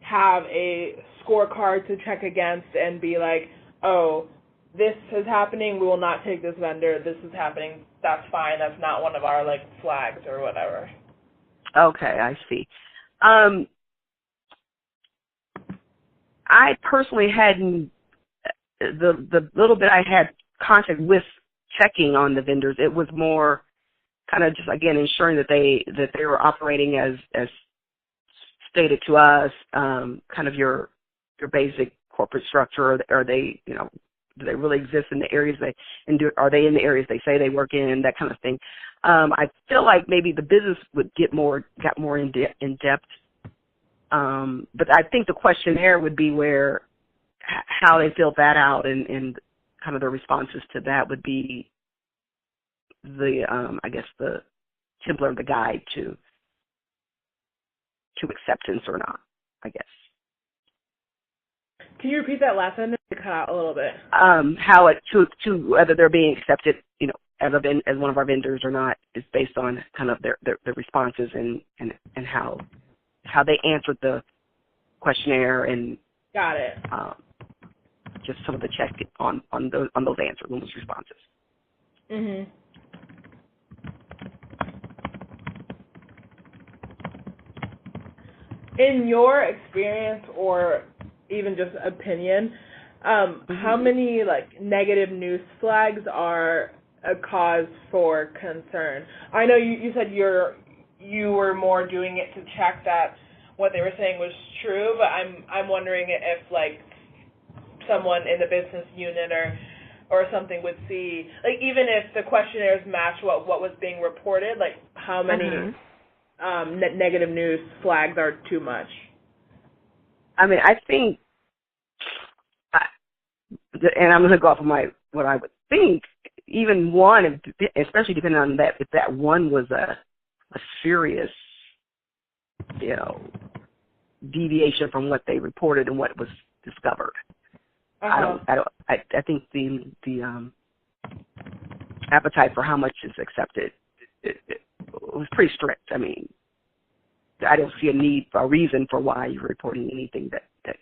have a scorecard to check against and be like, oh, this is happening, we will not take this vendor, this is happening, that's fine, that's not one of our, like, flags or whatever. Okay, I see. I personally hadn't, the little bit I had contact with checking on the vendors, it was more kind of just, again, ensuring that they were operating as stated to us, kind of your basic corporate structure, or they, you know, do they really exist in the areas are they in the areas they say they work in, that kind of thing. I feel like maybe the business got more in depth. But I think the questionnaire would be where how they filled that out and kind of the responses to that would be the I guess the template or the guide to acceptance or not, I guess. Can you repeat that last sentence? It cut out a little bit. How it to whether they're being accepted, you know, as one of our vendors or not, is based on kind of their responses and how they answered the questionnaire and got it. Just some of the check on those answers, on those responses. Mhm. In your experience or even just opinion, how many like negative news flags are a cause for concern? I know you said you were more doing it to check that what they were saying was true, but I'm wondering if like someone in the business unit or something would see, like, even if the questionnaires match what was being reported, like how many negative news flags are too much? I mean, I think, and I'm going to go off of what I would think, even one, especially depending on that, if that one was a serious, you know, deviation from what they reported and what was discovered. I think the appetite for how much is accepted it was pretty strict. I mean, I don't see a reason for why you're reporting anything that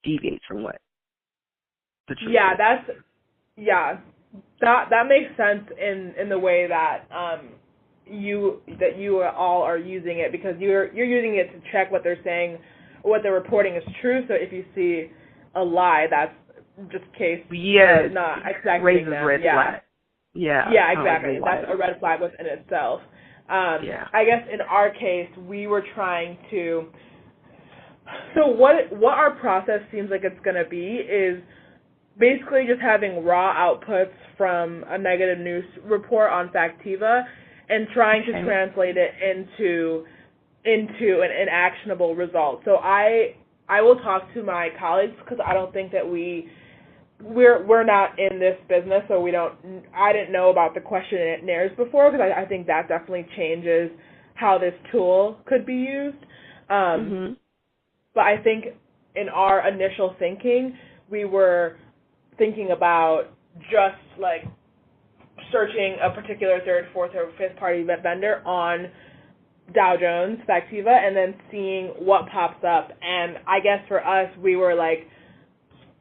deviates from what the truth is. That makes sense in the way that you all are using it, because you're using it to check what they're saying, what they're reporting is true. So if you see a lie, that's just case not accepting raises them. red flag. Yeah, exactly. That's a red flag within itself. I guess in our case, we were trying to. So what our process seems like it's going to be is basically just having raw outputs from a negative news report on Factiva and trying to translate it into an actionable result. So I will talk to my colleagues, because I don't think that we're not in this business, so I didn't know about the questionnaires before, because I think that definitely changes how this tool could be used. But I think in our initial thinking, we were thinking about just like searching a particular third, fourth, or fifth party vendor on Dow Jones, Factiva, and then seeing what pops up. And I guess for us, we were like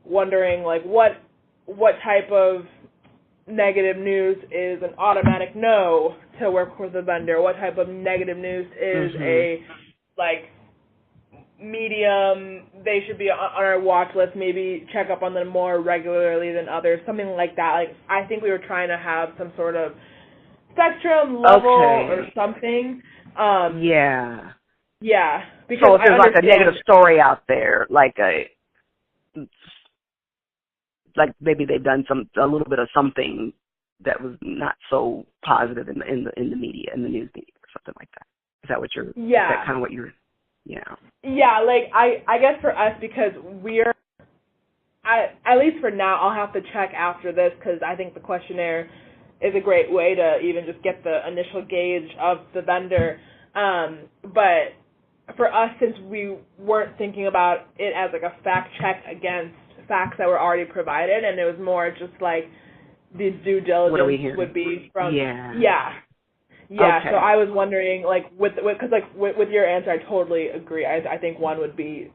wondering like what type of negative news is an automatic no to work with a vendor, what type of negative news is a like medium, they should be on our watch list, maybe check up on them more regularly than others, something like that. Like, I think we were trying to have some sort of spectrum level or something. Yeah. Because so if there's like a negative story out there, like maybe they've done a little bit of something that was not so positive in the media, in the news media, or something like that. Is that what you're? Is that kind of what you're? Yeah, like I guess for us, because we're at least for now, I'll have to check after this, because I think the questionnaire is a great way to even just get the initial gauge of the vendor. But for us, since we weren't thinking about it as like a fact check against facts that were already provided, and it was more just like the due diligence would be from So I was wondering, like, with your answer, I totally agree. I think one would be